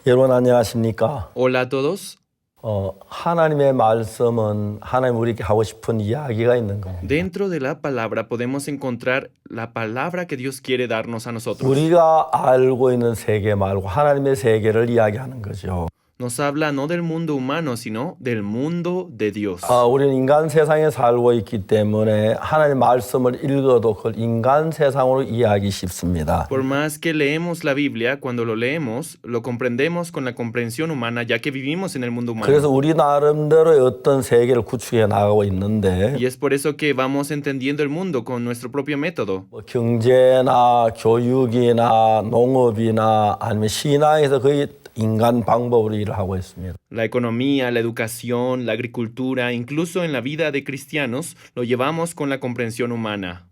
여러분 안녕하십니까? Hola a todos. 하나님의 말씀은 하나님 우리에게 하고 싶은 이야기가 있는 겁니다. Dentro de la palabra podemos encontrar la palabra que Dios quiere darnos a nosotros. 우리가 알고 있는 세계 말고 하나님의 세계를 이야기하는 거죠. Nos habla no del mundo humano, sino del mundo de Dios. 우리는 인간 세상에 살고 있기 때문에 하나님의 말씀을 읽어도 그걸 인간 세상으로 이해하기 쉽습니다. Por más que leemos la Biblia, cuando lo leemos, lo comprendemos con la comprensión humana, ya que vivimos en el mundo 그래서 humano. 우리 나름대로의 어떤 세계를 구축해 나가고 있는데 Y es por eso que vamos entendiendo el mundo con nuestro propio método. 경제나 교육이나 농업이나 아니면 신앙에서 거의 인간 방법으로 일을 하고 있습니다. La economía, la educación, la agricultura, incluso en la vida de cristianos, lo llevamos con la comprensión humana.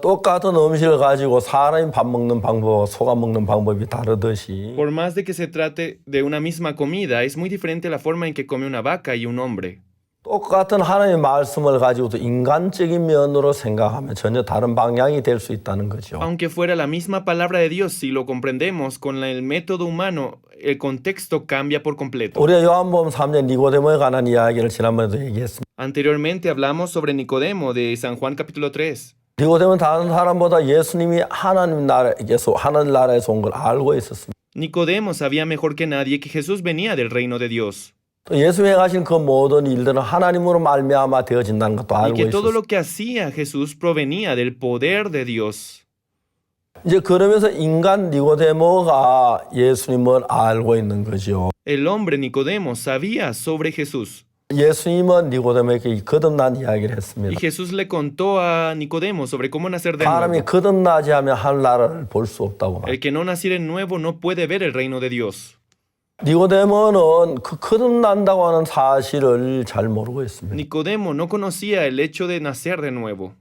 똑같은 음식을 가지고 사람이 밥 먹는 방법과 소가 먹는 방법이 다르듯이 Por más de que se trate de una misma comida, es muy diferente la forma en que come una vaca y un hombre. 똑같은 하나님의 말씀을 가지고도 인간적인 면으로 생각하면 전혀 다른 방향이 될 수 있다는 거죠. Aunque fuera la misma palabra de Dios, si lo comprendemos con el método humano, el contexto cambia por completo. 우리가 요한복음 3장 니고데모에 관한 이야기를 지난번에도 얘기했습니다. Anteriormente hablamos sobre Nicodemo de San Juan capítulo 3. 니고데모는 다른 사람보다 예수님이 하나님 나라에서 하늘 나라에서 온 걸 알고 있었습니다. Nicodemo sabía mejor que nadie que Jesús venía del reino de Dios. 또 예수 행하신 그 모든 일들은 하나님으로 말미암아 되어진다는 것도 Y 알고 que todo 있었습니다. lo que hacía Jesús provenía del poder de Dios. 이제 그러면서 인간 니고데모가 예수님을 알고 있는 거죠. El hombre Nicodemo sabía sobre Jesús. 예수님은 니고데모에게 거듭난 이야기를 Y 했습니다. Jesús le contó a Nicodemo sobre cómo nacer de 사람이 nuevo. 거듭나지 않으면 하늘나라를 볼 수 없다고 말합니다. El que no naciera de nuevo no puede ver el reino de Dios. 니고데모는 그 거듭난다고 하는 사실을 잘 모르고 있습니다. Nicodemo no conocía el hecho de nacer de nuevo.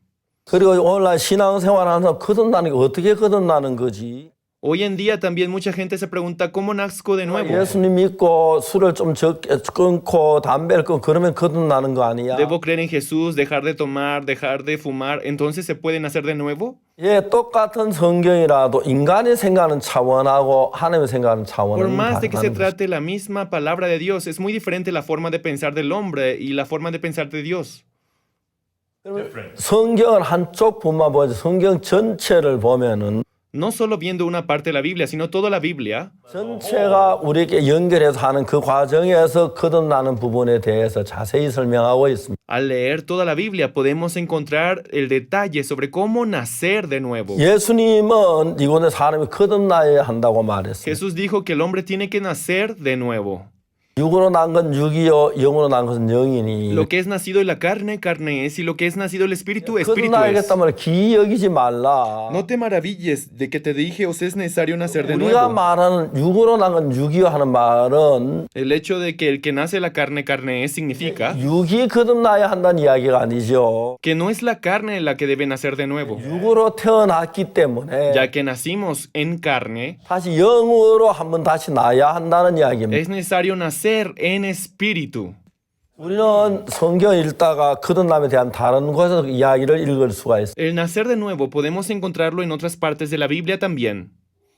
그리고 오늘날 신앙생활하는 사람 거듭나는 게 어떻게 거듭나는 거지? Hoy en día también mucha gente se pregunta cómo nazco de nuevo. 예수님 믿고 술을 좀 적게 끊고 담배를 끊고 그러면 거듭나는 거 아니야? ¿Debo creer en Jesús, dejar de tomar, dejar de fumar? ¿Entonces se puede nacer de nuevo? 예, 똑같은 성경이라도 인간의 생각하는 차원하고 하나님의 생각하는 Por 차원은 más de que se 다르다는 거죠. trate la misma palabra de Dios, es muy diferente la forma de pensar del hombre y la forma de pensar de Dios. 성경은 한쪽뿐만 보지 성경 전체를 보면은 No solo viendo una parte de la Biblia, sino toda la Biblia, 전체가 우리에게 연결해서 하는 그 과정에서 거듭나는 부분에 대해서 자세히 설명하고 있습니다. al leer toda la Biblia podemos encontrar el detalle sobre cómo nacer de nuevo. 예수님은 이곳에 사람이 거듭나야 한다고 말했어요. Jesús dijo que el hombre tiene que nacer de nuevo. 육으로 난 건 육이요, 영으로 난 것은 영이니. Lo que es nacido de la carne, carne es, y lo que es nacido del espíritu, espíritu es. 거듭나야겠다면 기이 여기지 말라. No te maravilles de que te dije, os es necesario nacer de 우리가 nuevo. 말하는 육으로 난 건 육이요 하는 말은 El hecho de que el que nace de la carne, carne es, significa 육이 거듭나야 한다는 이야기가 아니죠. que no es la carne la que debe nacer de nuevo, 육으로 태어났기 때문에 ya que nacimos en carne, 다시 영으로 한번 다시 나야 한다는 이야기입니다. es necesario nacer en espíritu. 우리는 성경 읽다가 거듭남에 대한 다른 곳에서 이야기를 읽을 수가 있어요. El nacer de nuevo podemos encontrarlo en otras partes de la Biblia también.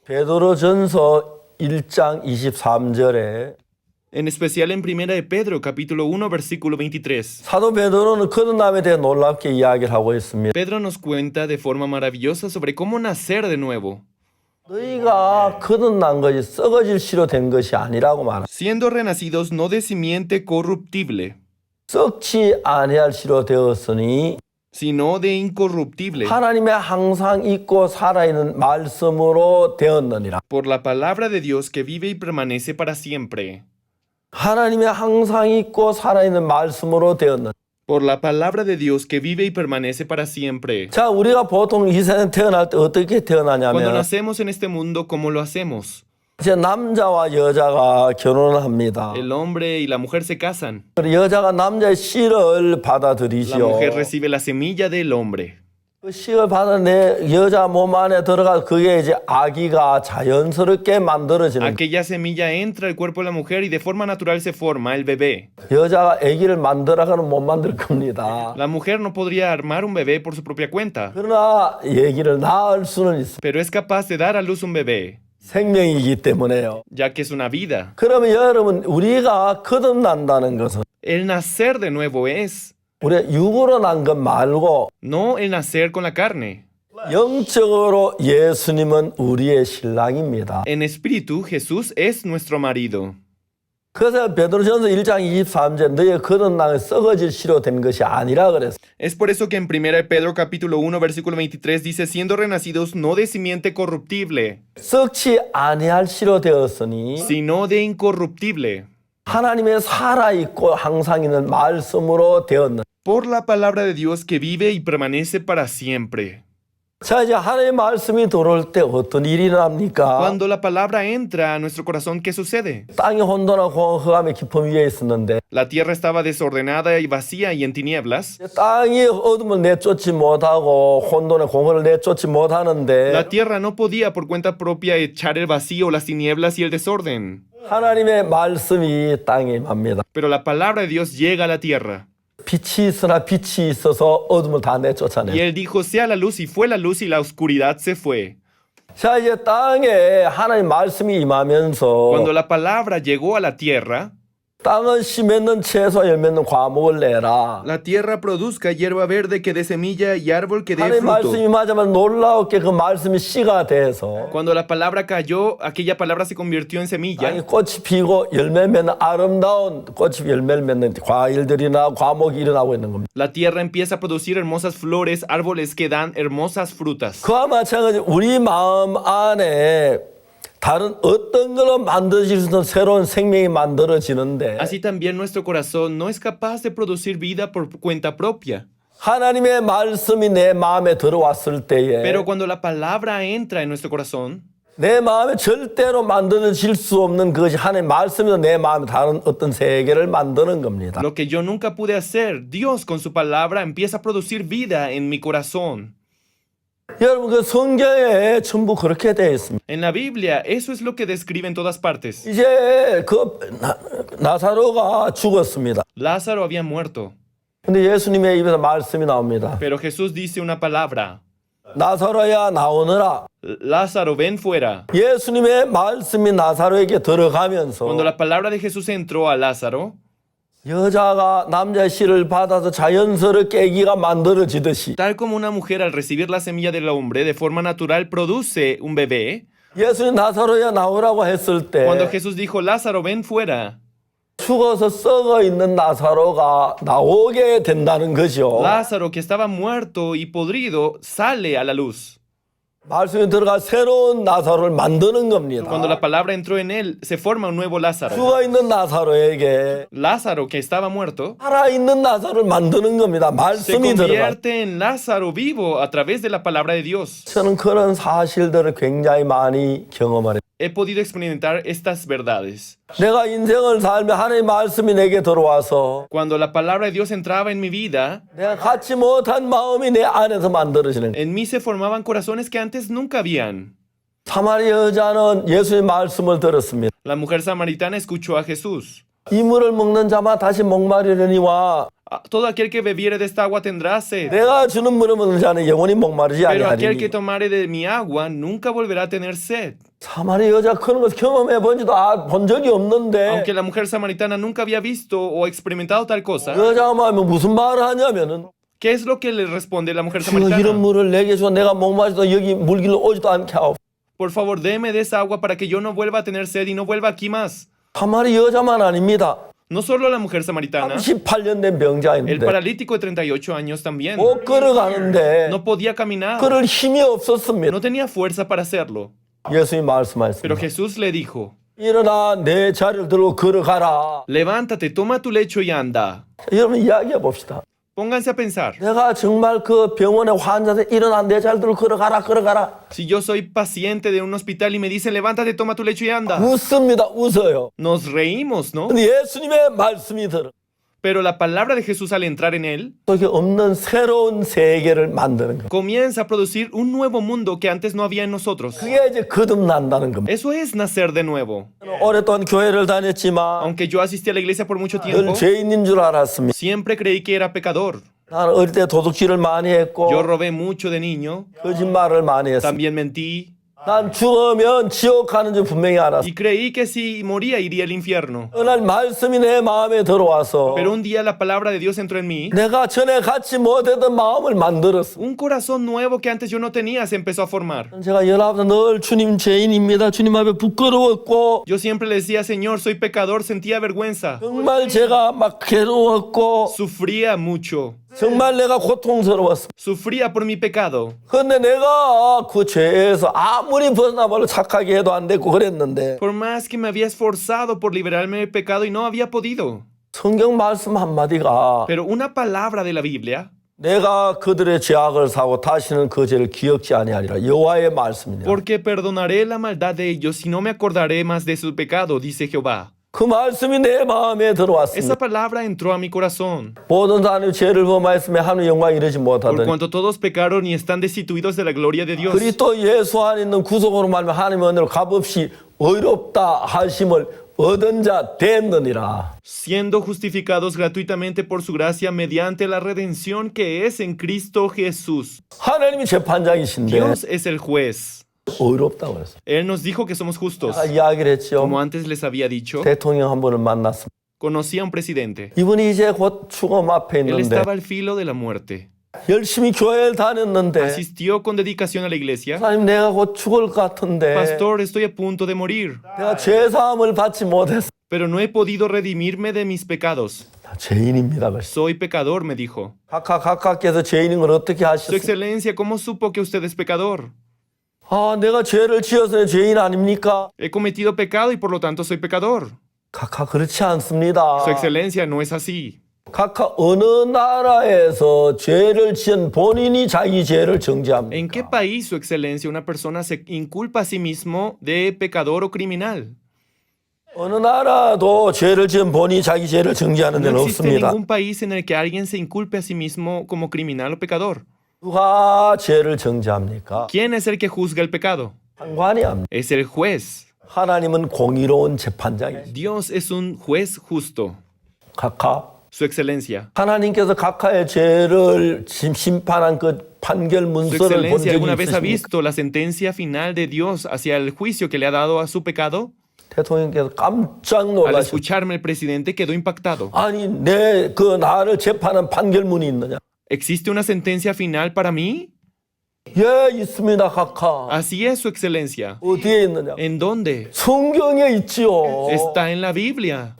베드로전서 1장 23절에 En especial en 1 de Pedro, capítulo 1, versículo 23. 사도 베드로는 거듭남에 대해 놀랍게 이야기를 하고 있습니다. Pedro nos cuenta de forma maravillosa sobre cómo nacer de nuevo. 너희가 거듭난 것이 썩어질 시로 된 것이 아니라고 말합니다. Siendo renacidos no de simiente corruptible, 썩지 아니할 시로 되었으니 sino de incorruptible, 하나님의 항상 있고 살아있는 말씀으로 되었느니라. por la palabra de Dios que vive y permanece para siempre. 하나님의 항상 있고 살아있는 말씀으로 되었느니라. Por la palabra de Dios que vive y permanece para siempre. 자, 우리가 보통 이 세상에 태어날 때 어떻게 Cuando 태어나냐면 nacemos en este mundo, ¿cómo lo hacemos? 이제 남자와 여자가 결혼을 합니다. El hombre y la mujer se casan. 그리고 여자가 남자의 씨를 La 받아들이죠. mujer recibe la semilla del hombre. 그 씨를 받아내 여자 몸 안에 들어가 그게 이제 아기가 자연스럽게 만들어지는 Aquella semilla entra al cuerpo de la mujer y de forma natural se forma el bebé. 여자가 아기를 만들어가는 못 만들 겁니다. La mujer no podría armar un bebé por su propia cuenta, 그러나 아기를 낳을 수는 있습니다. pero es capaz de dar a luz un bebé. 생명이기 때문에요. ya que es una vida. 그러면 여러분 우리가 거듭난다는 것은 El nacer de nuevo es, 우리 육으로 난 것 말고 no el nacer con la carne. 영적으로 예수님은 우리의 신랑입니다. En espíritu, Jesús es nuestro marido. 그래서 베드로전서 1장 23절 너의 거듭남은 썩어질 시로 된 것이 아니라 그랬어요. Es por eso que en 1 Pedro capítulo 1 versículo 23 dice, siendo renacidos no de simiente corruptible, 썩지 아니할 시로 되었으니 sino de incorruptible, 하나님의 살아있고 항상 있는 말씀으로 되었는. por la palabra de Dios que vive y permanece para siempre. 자, 이제 하나님의 말씀이 들어올 때 어떤 일이 일어납니까? Cuando la palabra entra a nuestro corazón, ¿qué sucede? 땅이 혼돈하고 흑암의 깊음 위에 있었는데 La tierra estaba desordenada y vacía y en tinieblas. 땅이 어둠을 내쫓지 못하고 혼돈의 공허를 내쫓지 못하는데 La tierra no podía por cuenta propia echar el vacío, las tinieblas y el desorden. 하나님의 말씀이 땅에 임합니다. Pero la palabra de Dios llega a la tierra. 빛이 있으나 빛이 있어서 어둠을 다 Y 내쫓아내요. él dijo, sea la luz, y fue la luz y la oscuridad se fue. 자, 이제 땅에 하나님 말씀이 임하면서 Cuando la palabra llegó a la tierra, 땅은 씨 맺는 채소 열 맺는 과목을 내라. la tierra produzca hierba verde que dé semilla y árbol que dé 하나님 말씀이 fruto. 임하자마자 놀라웠게 그 말씀이 씨가 돼서 Cuando la palabra cayó, aquella palabra se convirtió en 땅이 semilla. 꽃이 피고 열매 맺는 아름다운 꽃이 열매를 맺는 과일들이나 과목이 일어나고 있는 겁니다. La tierra empieza a producir hermosas flores, árboles que dan hermosas frutas. 그와 마찬가지 우리 마음 안에 다른 어떤 걸로 만들어질 수 있는 새로운 생명이 만들어지는데 Así también nuestro corazón no es capaz de producir vida por cuenta propia. 하나님의 말씀이 내 마음에 들어왔을 때에 Pero cuando la palabra entra en nuestro corazón, 내 마음에 절대로 만들어질 수 없는 그것이 하나님의 말씀으로 내 마음에 다른 어떤 세계를 만드는 겁니다. lo que yo nunca pude hacer, Dios con su palabra empieza a producir vida en mi corazón. 여러분 그 성경에 전부 그렇게 되어 있습니다. En la Biblia, eso es lo que describe en todas partes. 이제 그 나사로가 죽었습니다. Lázaro había muerto, 근데 예수님의 입에서 말씀이 나옵니다. pero Jesús dice una palabra. 나사로야 나오너라. Lázaro, ven fuera. 예수님의 말씀이 나사로에게 들어가면서 Cuando la palabra de Jesús entró a Lázaro, 여자가 남자의 씨를 받아서 자연스럽게 아기가 만들어지듯이 tal como una mujer al recibir la semilla del hombre de forma natural produce un bebé, 예수님 나사로야 나오라고 했을 때 cuando Jesús dijo, Lázaro, ven fuera, 죽어서 썩어 있는 나사로가 나오게 된다는 거죠. Lázaro, que estaba muerto y podrido, sale a la luz. 말씀이 들어가 새로운 나사로를 만드는 겁니다. Cuando la palabra entró en él, se forma un nuevo Lázaro. 죽어 있는 나사로에게 Lázaro, que estaba muerto, 살아 있는 나사로를 만드는 겁니다. se 말씀이 들어가. convierte en Lázaro vivo a través de la palabra de Dios. 저는 그런 사실들을 굉장히 많이 경험하려. He podido experimentar estas verdades. 내가 인생을 살며 하나님의 말씀이 내게 들어와서 Cuando la palabra de Dios entraba en mi vida, 내가 갖지 못한 마음이 내 안에서 만들어지는 거예요. en mí se formaban corazones que antes nunca habían. 사마리 여자는 예수의 말씀을 들었습니다. La mujer samaritana escuchó a Jesús. 이 물을 먹는 자만 다시 목마르려니와 Todo aquel que bebiere de esta agua tendrá sed, 내가 주는 물을 먹는 자는 영원히 목마르지 pero aquel que 아니하리니. tomare de mi agua nunca volverá a tener sed. 사마리 여자 그런 것 경험해 본지도 본 적이 없는데 Aunque la mujer samaritana nunca había visto o experimentado tal cosa, 여자가 말하면 무슨 말을 하냐면은 ¿qué es lo que le responde la mujer 주여 이런 samaritana? 물을 내게 줘 내가 목마르도 여기 물길로 오지도 않게 하오. Por favor, deme de esa agua para que yo no vuelva a tener sed y no vuelva aquí más. 사마리 여자만 아닙니다. No solo la mujer samaritana, 38년 된 el 병자인데 paralítico de 38 años también. 못 걸어가는데 No podía caminar, 그럴 힘이 없었습니다. no tenía fuerza para hacerlo. 예수님이 Pero 말씀하셨습니다. Jesús le dijo, 일어나 내 자리를 들고 걸어가라. levántate, toma tu lecho y anda. 여러분 이야기해 봅시다. Pónganse a pensar, 내가 정말 그 병원의 환자한테 일어나 내 자리를 들고 걸어가라. si yo soy paciente de un hospital y me dicen, levántate, toma tu lecho y anda. 웃습니다. 웃어요. Nos reímos, ¿no? 근데 예수님의 말씀이 들어. Pero la palabra de Jesús al entrar en él, 속에 없는 새로운 세계를 만드는 거. comienza a producir un nuevo mundo que antes no había en nosotros. 그게 이제 거듭난다는 겁니다. Eso es nacer de nuevo. 오랫동안 교회를 다녔지만 Aunque yo asistí a la iglesia por mucho 늘 tiempo, 죄인인 줄 알았습니다. siempre creí que era pecador. 나는 어릴 때 도둑질을 많이 했고 Yo robé mucho de niño, 거짓말을 많이 했습니다. también mentí, 난 죽으면 지옥 가는 줄 분명히 알았어. Y creí que si moría iría al infierno. 어느 날 말씀이 내 마음에 들어와서 Pero un día la palabra de Dios entró en mí. 내가 전에 갖지 못했던 마음을 만들었어. Un corazón nuevo que antes yo no tenía se empezó a formar. 제가 19살 늘 주님 죄인입니다. 주님 앞에 부끄러웠고 Yo siempre le decía, Señor, soy pecador, sentía vergüenza. 정말 제가 막 괴로웠고 Sufría mucho. 정말 내가 고통스러웠어. Sufría por mi pecado. 근데 내가 그 죄에서 아무리 벗어나보려 착하게 해도 안 됐고 그랬는데 Por más que me había esforzado por liberarme del pecado y no había podido. 성경 말씀 한마디가 Pero una palabra de la Biblia, 내가 그들의 죄악을 사고 다시는 그 죄를 기억지 아니하리라. 여호와의 말씀이냐. porque perdonaré la maldad de ellos y no me acordaré más de su pecado, dice Jehová. 그 말씀이 내 마음에 들어왔습니다. Esa palabra entró a mi corazón. 모든 사람이 죄를 범하였으면 하나님의 영광 이르지 Por 못하더니 cuanto todos pecaron y están destituidos de la gloria de Dios. 그리스도 예수 안에 있는 구속으로 말하면 하나님의 은혜로 값없이 의롭다 하심을 얻은 자 됐느니라. Siendo justificados gratuitamente por su gracia mediante la redención que es en Cristo Jesús. 하나님이 재판장이신데 Dios es el juez. 의롭다고 그랬어요. Él nos dijo que somos justos. 제가 이야기를 했죠. Como antes les había dicho, 대통령 한 분을 만났습니다. conocí a un presidente. 이분이 이제 곧 죽음 앞에 Él 있는데 estaba al filo de la muerte. 열심히 교회를 다녔는데 Asistió con dedicación a la iglesia. 사장님 내가 곧 죽을 것 같은데 Pastor, estoy a punto de morir, 내가 죄사함을 받지 못했어. pero no he podido redimirme de mis pecados. 죄인입니다. 그랬어요. Soy pecador, me dijo. 각각께서 죄인인 걸 어떻게 Su 하셨어요? excelencia, ¿cómo supo que usted es pecador? 아, 내가 죄를 지어서 죄인 아닙니까? He cometido pecado y por lo tanto soy pecador. 각각 그렇지 않습니다. Su excelencia no es así. 각각 어느 나라에서 죄를 지은 본인이 자기 죄를 ¿En 정죄합니까? qué país, su excelencia, una persona se inculpa a sí mismo de pecador o criminal? 어느 나라도 죄를 지은 본인이 자기 죄를 정죄하는 No 데는 existe 없습니다. ningún país en el que alguien se inculpe a sí mismo como criminal o pecador. 누가 죄를 정죄합니까? ¿Quién es el que juzga el pecado? 판관이 합니다. Es el juez. 하나님은 공의로운 재판장이시죠. Dios es un juez justo. 각하 Su excelencia. 하나님께서 각하의 죄를 심판한 그 판결 Su 문서를 본 excelencia 적이 alguna vez ha 있으십니까? visto la sentencia final de Dios hacia el juicio que le ha dado a su pecado. 대통령께서 깜짝 Al 놀라셨어요. escucharme, el presidente quedó impactado. 아니 내 그 나를 재판한 판결문이 있느냐? ¿Existe una sentencia final para mí? 예, 있습니다, 각하. Así es, su excelencia. 어디에 있느냐? ¿En dónde? 성경에 있지요. Está en la Biblia.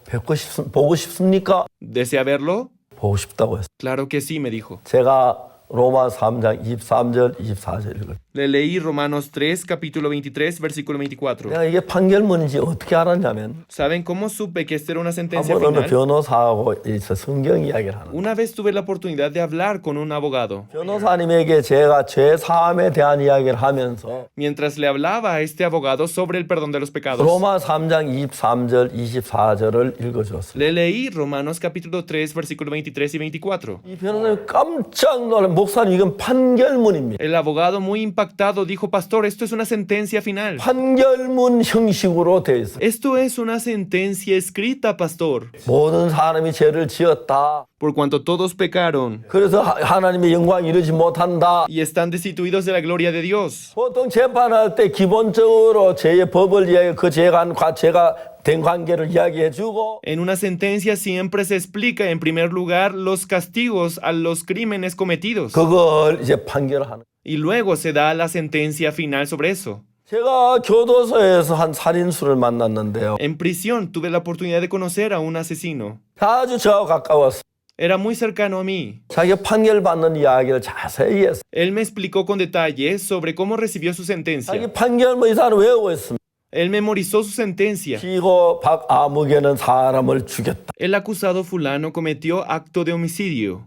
보고 싶습니까? ¿Desea verlo? 보고 싶다고 했어요. Claro que sí, me dijo. 제가 로마 3장 23절, 24절 읽어요. Le leí Romanos 3, capítulo 23, versículo 24. 내가 이게 판결문인지 어떻게 알았냐면 ¿Saben cómo supe que esta era una sentencia 한번 어느 final? 변호사하고 있어 성경 이야기를 하는 거예요. Una vez tuve la oportunidad de hablar con un abogado. 변호사님에게 제가 죄 사함에 대한 이야기를 하면서 Mientras le hablaba a este abogado sobre el perdón de los pecados, 로마 3장 23절, 24절을 읽어줬어요. le leí Romanos capítulo 3, versículo 23 y 24. 이 변호사님 깜짝 놀라 목사님 이건 판결문입니다. El abogado, muy impactado, dijo: Pastor, esto es una sentencia final. 판결문 형식으로 돼 있어요. Esto es una sentencia escrita, pastor. 모든 사람이 죄를 지었다. Por cuanto todos pecaron 그래서 하나님의 영광 이루지 못한다. y están destituidos de la gloria de Dios. 보통 재판할 때 기본적으로 죄의 법을 이야기, 그 죄가 된 관계를 이야기해주고 En una sentencia siempre se explica, en primer lugar, los castigos a los crímenes cometidos. 그걸 이제 판결하는. Y luego se da la sentencia final sobre eso. 제가 교도소에서 한 살인수를 만났는데요. En prisión tuve la oportunidad de conocer a un asesino. 아주 저하고 가까웠어요. Era muy cercano a mí. 자기가 판결받는 이야기를 자세히 했어요. Él me explicó con detalle sobre cómo recibió su 자기 sentencia. 판결문 이 사람 외우고 있습니다. Él memorizó su sentencia. 피고 박아무개는 사람을 죽였다. El acusado fulano cometió acto de homicidio.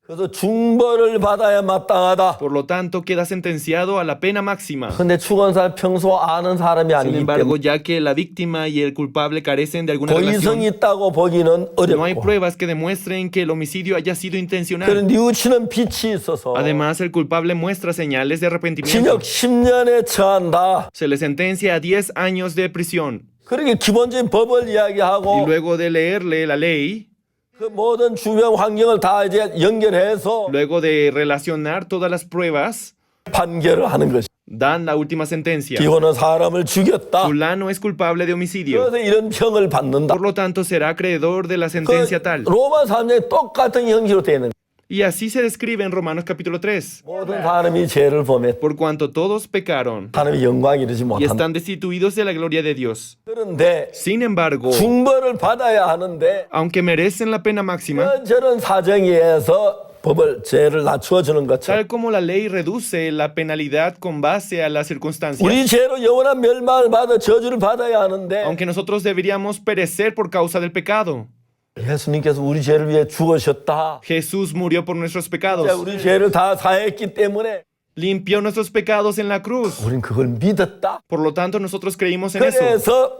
그래서 중벌을 받아야 마땅하다. Por lo tanto, queda sentenciado a la pena máxima. 근데 죽은 사람 평소 아는 사람이 Sin 아니기 embargo, 때문에 ya que la víctima y el culpable carecen de alguna 고의성이 relación, 있다고 보기는 no hay 어렵고 pruebas que demuestren que el homicidio haya sido intencional. 그런 뉘우치는 빛이 있어서 Además, el culpable muestra señales de arrepentimiento. 징역 10년에 처한다. Se le sentencia a 10 años de prisión. 그렇게 기본적인 법을 Y 이야기하고 luego de leerle la ley, 그 모든 주변 환경을 다 이제 연결해서 luego de relacionar todas las pruebas, 판결을 하는 것이. Dan la última sentencia. 기호는 사람을 죽였다. Fulano es culpable de homicidio. 그래서 이런 평을 받는다. Por lo tanto, será acreedor de la 그 sentencia tal. 로마 3장에 똑같은 형식으로 되어 있는 거예요. Y así se describe en Romanos capítulo 3. 모든 사람이 죄를 범했다. Por cuanto todos pecaron 하나님의 영광 이르지 y 못한다. están destituidos de la gloria de Dios. 그런데 Sin embargo, 중벌을 받아야 하는데 aunque merecen la pena máxima, 저런 사정에 의해서 법을 죄를 낮추어 주는 것처럼 tal como la ley reduce la penalidad con base a las circunstancias, 우리 죄로 영원한 멸망을 받아 저주를 받아야 하는데 aunque nosotros deberíamos perecer por causa del pecado, 예수님께서 우리 죄를 위해 죽으셨다. Jesús murió por nuestros pecados, 우리 죄를 다 사했기 때문에 limpió nuestros pecados en la cruz. 우린 그걸 믿었다. Por lo tanto, nosotros creímos en eso. 그래서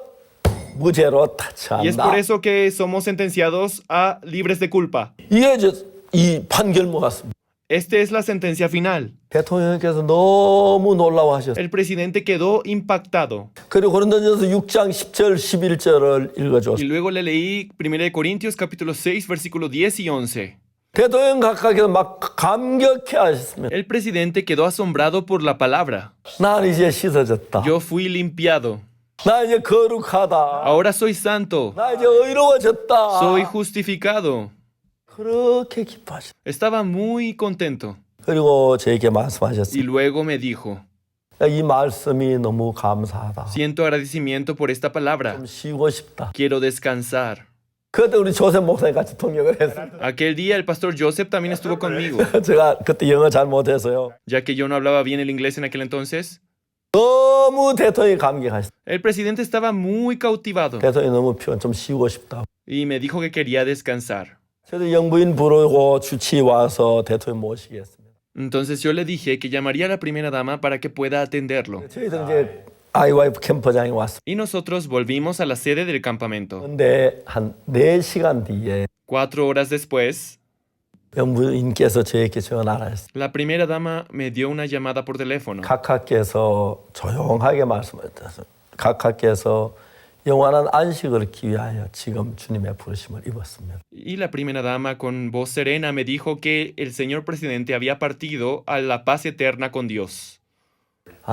무죄로 Y es por 타치한다. eso que somos sentenciados a libres de culpa. 이게 이 판결문 같습니다. Esta es la sentencia final. 대통령께서 너무 놀라워하셨어요. El presidente quedó impactado. 그리고 고린도전서 6장 10절 11절을 Y 읽어줬어요. luego le leí 1 Corintios capítulo 6, versículo 10 y 11. 대통령 각각에서 막 감격해 하셨습니다. El presidente quedó asombrado por la palabra. 나는 이제 씻어졌다. Yo fui limpiado. 나 이제 거룩하다. Ahora soy santo. 나 이제 의로워졌다. Soy justificado. 그렇게 기뻐하셨어요. Estaba muy contento. 그리고 저에게 말씀하셨어요. Y luego me dijo, 이 말씀이 너무 감사하다. siento agradecimiento por esta palabra. 좀 쉬고 싶다. Quiero descansar. 그때 우리 조셉 목사님 같이 통역을 했어요. Aquel día el pastor Joseph también estuvo conmigo, 제가 그때 영어 잘 못해서요. ya que yo no hablaba bien el inglés en aquel entonces. 너무 대통령이 감격하셨어요. El presidente estaba muy cautivado 대통령이 너무 피곤 좀 쉬고 싶다. y me dijo que quería descansar. 저도 영부인 부르고 주치 와서 대통령 모시겠습니다. Entonces yo le dije que llamaría a la primera dama para que pueda atenderlo. 저희들 이제 IYF 캠퍼장에 왔어요. Y nosotros volvimos a la sede del campamento. 근데 한 4시간 뒤에 4 horas después, 영부인께서 저에게 전화를 했어요. la primera dama me dio una llamada por teléfono. 각하께서 조용하게 말씀하셨어요. 각하께서 영원한 안식을 얻기 위하여 지금 주님의 부르심을 입었습니다. Y la primera dama con voz serena me dijo que el señor presidente había partido a la paz eterna con Dios.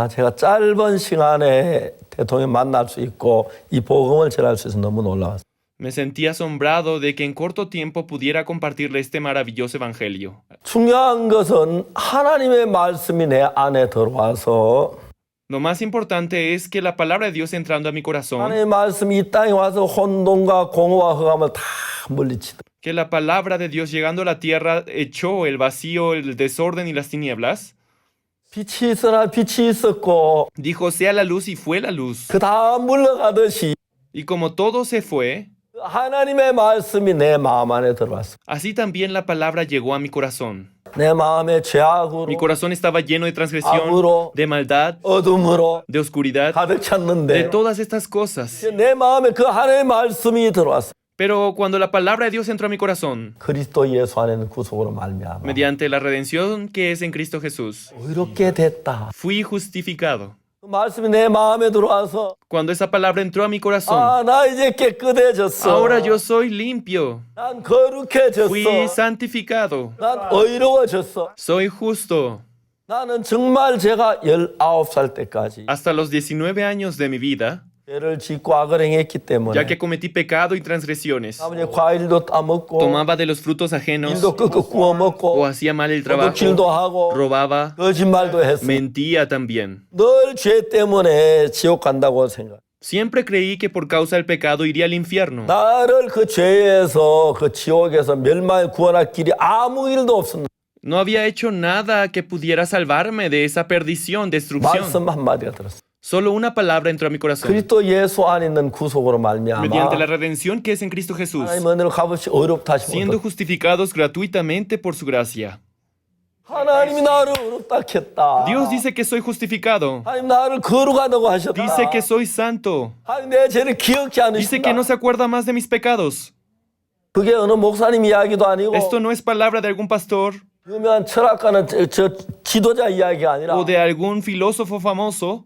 제가 짧은 시간에 대통령 만날 수 있고 이 복음을 전할 수 있어서 너무 놀라웠어요. Me sentí asombrado de que en corto tiempo pudiera compartirle este maravilloso evangelio. 중요한 것은 하나님의 말씀이 내 안에 들어와서 Lo más importante es que la palabra de Dios entrando a mi corazón, 하나님의 말씀이 이 땅에 와서 혼돈과 공허와 흑암을 다 물리치다. que la palabra de Dios llegando a la tierra echó el vacío, el desorden y las tinieblas. 빛이 있으나 빛이 있었고 Dijo, sea la luz y fue la luz. 그 다 물러가듯이 Y como todo se fue, 하나님의 말씀이 내 마음 안에 들어왔어. así también la palabra llegó a mi corazón. 내 마음에 죄악으로 Mi corazón estaba lleno de transgresión, 악으로 de maldad, 어둠으로 de oscuridad, 가득 de 찼는데 todas estas cosas. 내 마음에 그 하나님의 말씀이 들어왔어. Pero cuando la palabra de Dios entró a mi corazón, 그리스도 예수 안에는 구속으로 말미암아 mediante la redención que es en Cristo Jesús, 의롭게 됐다. fui justificado. 그 말씀이 내 마음에 들어와서 Cuando esa palabra entró a mi corazón, 나 이제 깨끗해졌어. ahora yo soy limpio, 난 거룩해졌어. fui santificado, 난 의로워졌어. soy justo. 나는 정말 제가 19살 때까지 Hasta los 19 años de mi vida, 죄를 짓고 악을 행했기 때문에 ya que cometí pecado y transgresiones, 아버지 과일도 따먹고 tomaba de los frutos ajenos 일도 끄끄 구워 o 먹고 hacía mal el trabajo, 도둑질도 하고 robaba, 거짓말도 했어. mentía también. 늘 죄 때문에 지옥 간다고 생각. Siempre creí que por causa del pecado iría al infierno. 나를 그 죄에서 그 지옥에서 멸망에 구원할 길이 아무 일도 없었는데 No había hecho nada que pudiera salvarme de esa perdición, destrucción. 말씀 한마디가 들었어. Solo una palabra entró a mi corazón. 그리스도 예수 안에 있는 구속으로 말미암아 Mediante la redención que es en Cristo Jesús, 하나님 은혜로 값없이 의롭다 하시고 siendo justificados gratuitamente por su gracia. 하나님이 나를 의롭다 했다. Dios dice que soy justificado. 하나님 나를 거룩하다고 하셨다. Dice que soy santo. 하나님 내 죄를 기억지 Dice que 않으신다. no se acuerda más de mis pecados. 그게 어느 목사님 이야기도 아니고 Esto no es palabra de algún pastor 유명한 철학가는 저 지도자 이야기가 아니라 o de algún filósofo famoso.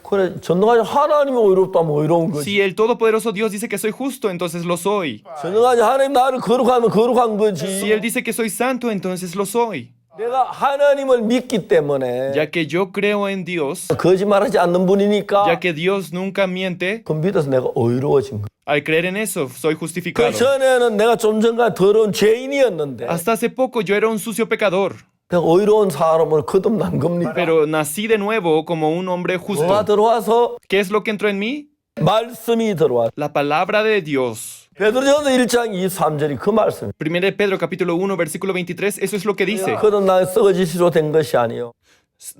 그래 전능하신 하나님이 의롭다면 의로운 거지. Si el Todopoderoso Dios dice que soy justo, entonces lo soy. 전능하신 하나님 나를 거룩하면 거룩한 거지. Si Él dice que soy santo, entonces lo soy. 내가 하나님을 믿기 때문에 Ya que yo creo en Dios, 거짓말하지 않는 분이니까 ya que Dios nunca miente, 그 믿어서 내가 의로워진 거야. al creer en eso soy 그 justificado. 전에는 내가 좀 전까지 더러운 죄인이었는데 Hasta hace poco yo era un sucio pecador, 내가 의로운 사람을 거듭난 겁니다. pero nací de nuevo como un hombre 뭐가 justo. 들어와서 ¿Qué es lo que entró en mí? 말씀이 들어왔어. La palabra de Dios. 베드로전서 1장 23절이 그 말씀이에요. 1 Pedro capítulo 1 versículo 23, eso es lo que dice. 거듭나 썩어질 시로 된 것이 아니요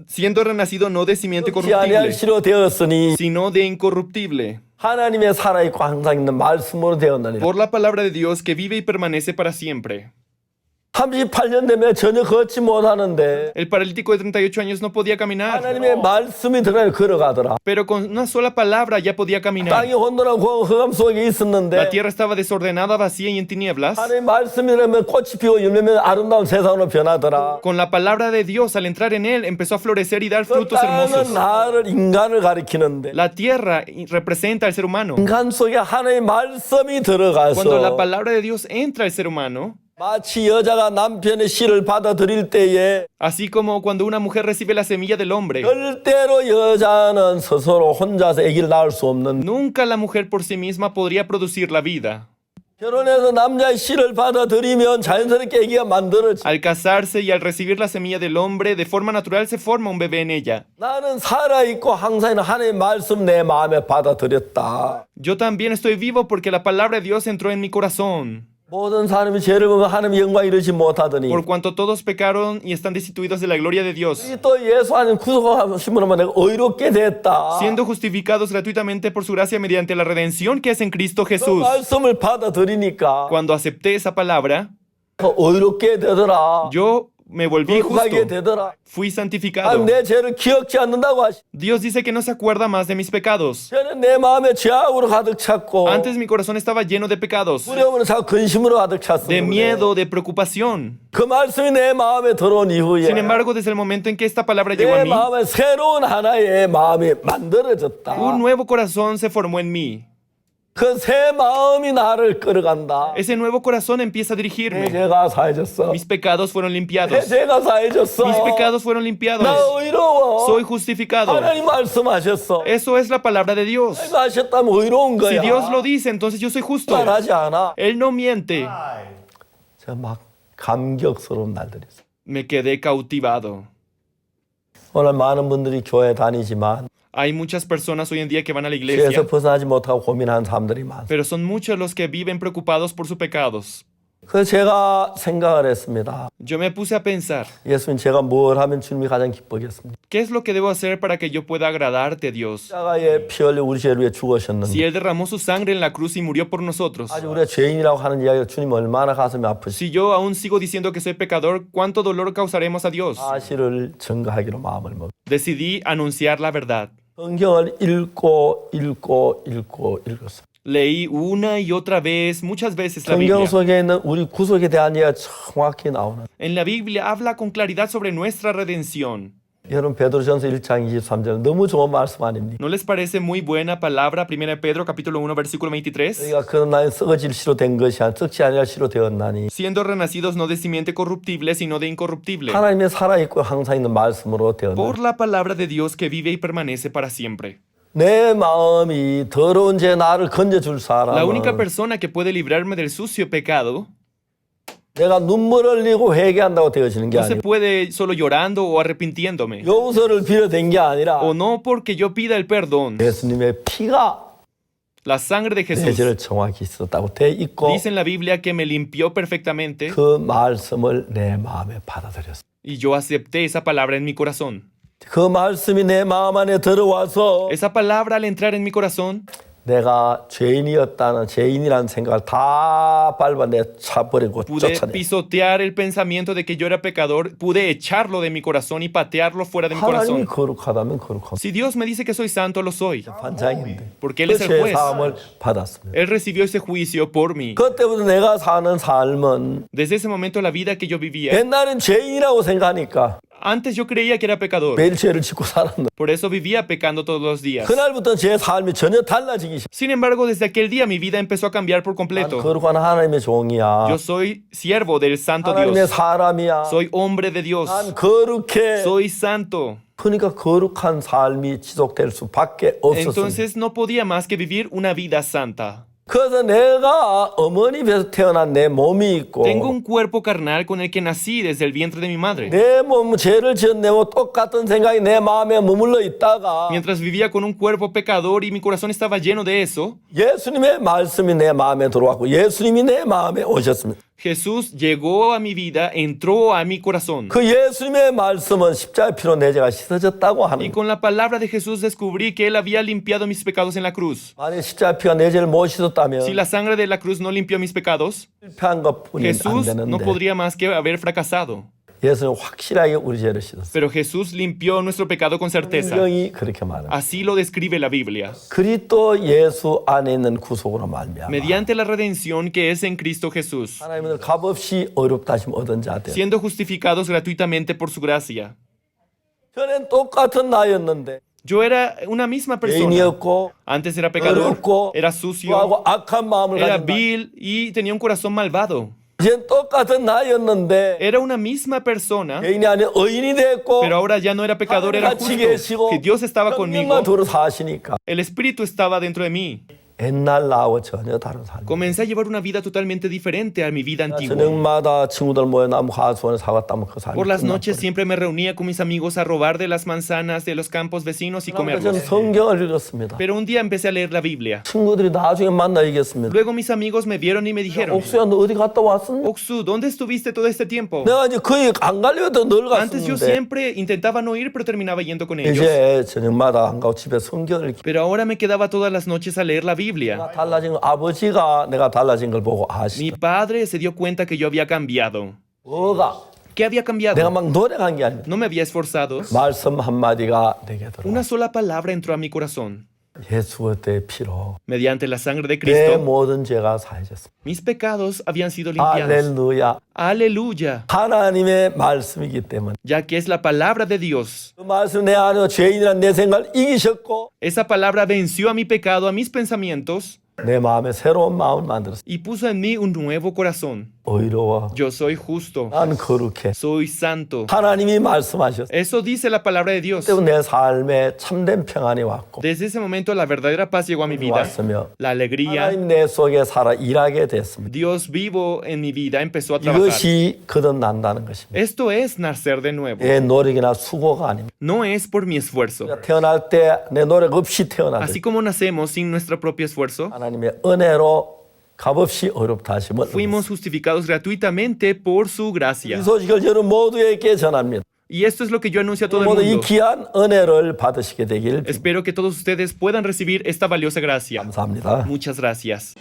Siendo renacido no de simiente 썩지 아니할 corruptible, 시로 되었으니 sino de incorruptible, 하나님의 살아있고 항상 있는 말씀으로 되었느니라. por la palabra de Dios que vive y permanece para siempre. 38년 되면 전혀 걷지 못하는데 El paralítico de 38 años no podía caminar, 하나님의 말씀이 들어가 걸어가더라. pero con una sola palabra ya podía caminar. 땅이 혼돈하고 흑암 속에 La 있었는데 tierra estaba desordenada, vacía y en tinieblas. 하나님의 말씀이 들으면 꽃이 피어 열매면 아름다운 세상으로 변하더라. Con la palabra de Dios, al entrar en él, empezó a florecer y dar 그 frutos 땅은 hermosos. 나를 인간을 가리키는데 La tierra representa al ser humano. 인간 속에 하나님의 말씀이 Cuando la 들어가서 palabra de Dios entra al ser humano, 마치 여자가 남편의 씨를 받아들일 때에 así como cuando una mujer recibe la semilla del hombre, 절대로 여자는 스스로 혼자서 아기를 낳을 수 없는 nunca la mujer por sí misma podría producir la vida. 결혼해서 남자의 씨를 받아들이면 자연스럽게 아기가 만들어지. Al casarse y al recibir la semilla del hombre, de forma natural se forma un bebé en ella. 나는 살아있고 항상 하나님의 말씀 내 마음에 받아들였다. Yo también estoy vivo porque la palabra de Dios entró en mi corazón. 모든 사람이 죄를 보면 하나님의 영광 이루지 못하더니 Por cuanto todos pecaron y están destituidos de la gloria de Dios, 또 예수 안에 구속하심으로 내가 의롭게 됐다. siendo justificados gratuitamente por su gracia mediante la redención que es en Cristo 그 Jesús. 말씀을 받아들이니까 Cuando acepté esa palabra, 의롭게 되더라. yo me volví 거룩하게 justo, 되더라. fui 아, santificado. 내 죄를 기억지 않는다고 하시. Dios dice que no se acuerda más de mis pecados. 저는 내 마음에 죄악으로 가득 찼고 Antes mi corazón estaba lleno de pecados, 두려움으로 자꾸 근심으로 가득 찼어. de miedo, de preocupación. 그 말씀이 내 마음에 들어온 이후에 Sin embargo, desde el momento en que esta palabra llegó a 내 mí, 마음에 새로운 하나의 마음이 만들어졌다. un nuevo corazón se formó en mí. 그 새 마음이 나를 끌어간다. Ese nuevo corazón empieza a 내 dirigirme. 죄가 사해졌어. Mis pecados fueron 내 limpiados. 죄가 사해졌어. Mis pecados fueron limpiados. 나 의로워. Soy justificado. 하나님 말씀하셨어. Eso es la palabra de Dios. 하나님 하셨다면 의로운 Si 거야. Dios lo dice, entonces yo soy justo. 말하지 않아. Él no miente. 제가 막 감격스러운 날들이 있어요. Me quedé cautivado. 오늘 많은 분들이 교회 다니지만 Hay muchas personas hoy en día que van a la 죄에서 iglesia, 벗어나지 못하고 고민하는 사람들이 많아요. pero son muchos los que viven preocupados por sus pecados. 그래서 제가 생각을 했습니다. Yo me puse a pensar, 예수님, 제가 뭘 하면 주님이 가장 기쁘겠습니까? ¿qué es lo que debo hacer para que yo pueda agradarte, Dios? 십자가에 피 흘려 우리 죄를 위해 죽으셨는데 Si Él derramó su sangre en la cruz y murió por nosotros, 아직 우리가 죄인이라고 하는 이야기를 주님 얼마나 가슴이 아프시 si yo aún sigo diciendo que soy pecador, ¿cuánto dolor causaremos a Dios? 사실을 증거하기로 마음을 먹. Decidí anunciar la verdad. 성경을 읽었어요. Leí una y otra vez, muchas veces la 성경 Biblia. 속에 있는 우리 구속에 대한 이야기가 정확히 나오는. En la Biblia habla con claridad sobre nuestra redención. 여러분 베드로전서 1장 23절 너무 좋은 말씀 아닙니까? ¿No les parece muy buena palabra 1 Pedro capítulo 1 versículo 23? 저희가 그런 나이 썩어질 시로 된 것이 아니라 썩지 아니할 시로 되었나니 Siendo renacidos no de simiente corruptible, sino de incorruptible. 하나님의 살아있고 항상 있는 말씀으로 되었나니 Por la palabra de Dios que vive y permanece para siempre. 내 마음이 더러운 죄 나를 건져줄 La única 사람은 persona que puede librarme del sucio pecado 내가 눈물 흘리고 회개한다고 되어지는 게 no se 아니고 puede solo llorando o arrepintiéndome. 용서를 빌어댄 게 아니라 O no porque yo pida el perdón. 예수님의 피가 La sangre de 내 Jesús 죄를 정확히 있었다고 돼 있고 dice en la Biblia que me limpió perfectamente 그 말씀을 내 마음에 받아들였어. y yo acepté esa palabra en mi corazón. 그 말씀이 내 마음 안에 들어와서 Esa palabra al entrar en mi corazón, 내가 죄인이라는 생각을 다 밟아내차버리고 pude 쫓아내. pisotear el pensamiento de que yo era pecador, pude echarlo de mi corazón y patearlo fuera de mi 하나님이 corazón. 거룩하다면 거룩하고 Si Dios me dice que soy santo, lo soy. 반장인데 Porque Él 그 es el 죄 juez. 사함을 받았습니다. Él recibió ese juicio por mí. 그때부터 내가 사는 삶은 Desde ese momento la vida que yo vivía, 옛날엔 죄인이라고 생각하니까 Antes yo creía que era pecador. 매일 죄를 짓고 살았는데 Por eso vivía pecando todos los días. 그날부터 제 삶이 전혀 달라지기 시작. Sin embargo, desde aquel día mi vida empezó a cambiar por 난 completo. 거룩한 하나님의 종이야. Yo soy siervo del Santo 하나님의 Dios. 사람이야. Soy hombre de Dios. 난 거룩해. Soy santo. 그러니까 거룩한 삶이 지속될 수밖에 없었습니다. Entonces no podía más que vivir una vida santa. 그래서 내가 어머니 배에서 태어난 내 몸이 있고 Tengo un cuerpo carnal con el que nací desde el vientre de mi madre. 내 몸 죄를 지은 내 몸 똑같은 생각이 내 마음에 머물러 있다가 Mientras vivía con un cuerpo pecador y mi corazón estaba lleno de eso, 예수님의 말씀이 내 마음에 들어왔고 예수님이 내 마음에 오셨습니다. Jesús llegó a mi vida, entró a mi corazón. 그 예수님의 말씀은 십자가의 피로 내 죄가 씻어졌다고 하는 Y 거예요. con la palabra de Jesús descubrí que Él había limpiado mis pecados en la cruz. 만약 십자가의 피가 내 죄를 못 씻었다면 Si la sangre de la cruz no limpió mis pecados, 실패한 것뿐이 안 Jesús no 되는데 podría más que haber fracasado. 예수는 확실하게 우리 죄를 씻었어요. Pero Jesús limpió nuestro pecado con certeza. 성경이 그렇게 말합니다. Así lo describe la Biblia. 그리스도 예수 안에 있는 구속으로 말미암아 Mediante la redención que es en Cristo Jesús, 하나님은 값없이 어렵다심 얻은 자들. siendo justificados gratuitamente por su gracia. 전엔 똑같은 나였는데 Yo era una misma persona. 죄인이었고 Antes era pecador, 어렵고 era sucio, 하고 악한 마음을 era 가진 나. vil y tenía un corazón malvado. 이젠 똑같은 나였는데 Era una misma persona, 죄인이 아닌 의인이 됐고 pero ahora ya no era pecador, era 같이 justo. 계시고 Que Dios estaba conmigo, 성령과 도로 사시니까 el Espíritu estaba dentro de mí. 옛날 나하고 전혀 다른 삶. Comencé a llevar una vida totalmente diferente a mi vida antigua. 저녁마다 친구들 모여 나무 하수원에 사갔다면 그 삶이 Por las 끝났거든요. noches siempre me reunía con mis amigos a robar de las manzanas de los campos vecinos y 저는 comerlos. 성경을 읽었습니다. Pero un día empecé a leer la Biblia. 친구들이 나중에 만나 얘기했습니다. Luego mis amigos me vieron y me dijeron, 옥수야 너 어디 갔다 왔었니? Oksu, ¿dónde estuviste todo este tiempo? 내가 이제 거의 안 가려도 늘 Antes yo 갔었는데 siempre intentaba no ir, pero terminaba yendo con ellos. 이제 저녁마다 안 가고 집에 성경을 읽기. Pero ahora me quedaba todas las noches a leer la Biblia. 내가 달라진 거 아버지가 내가 달라진 걸 보고 Mi 아시다. padre se dio cuenta que yo había cambiado. 뭐가 ¿Qué había 내가 cambiado? 막 노력한 게 아닙니다. No me había esforzado. 말씀 한마디가 내게 들어와. Una sola palabra entró a mi corazón. 예수 그때의 피로 Mediante la sangre de 내 Cristo, 모든 죄가 사해졌습니다. mis pecados habían sido limpiados. 할렐루야. Aleluya. 하나님의 말씀이기 때문에 Ya que es la palabra de Dios. 그 말씀 내 안에 죄인이란 내 생각을 이기셨고 Esa palabra venció a mi pecado, a mis pensamientos, 내 마음에 새로운 마음을 만들었어. y puso en mí un nuevo corazón. 의로워. Yo soy justo. 난 거룩해. Soy santo. 하나님이 말씀하셨어. Eso dice la palabra de Dios. 그때 내 삶에 참된 평안이 왔고 Desde ese momento la verdadera paz llegó a mi vida. 왔으며 La alegría, 하나님 내 속에 살아 일하게 됐습니다. Dios vivo en mi vida empezó a trabajar. 이것이 거듭난다는 것입니다. Esto es nacer de nuevo. 내 노력이나 수고가 아닙니다. No es por mi esfuerzo. 태어날 때 내 노력 없이 Así 태어나듯 como nacemos sin nuestro propio esfuerzo, 하나님의 은혜로 값없이 어렵다 하심을 fuimos justificados gratuitamente por su 이 gracia. 소식을 저는 모두에게 전합니다. Y esto es lo que yo anuncio a todo el 모두 이 mundo. 귀한 은혜를 받으시게 되길 Espero que todos ustedes puedan recibir esta valiosa gracia. 감사합니다. Muchas gracias.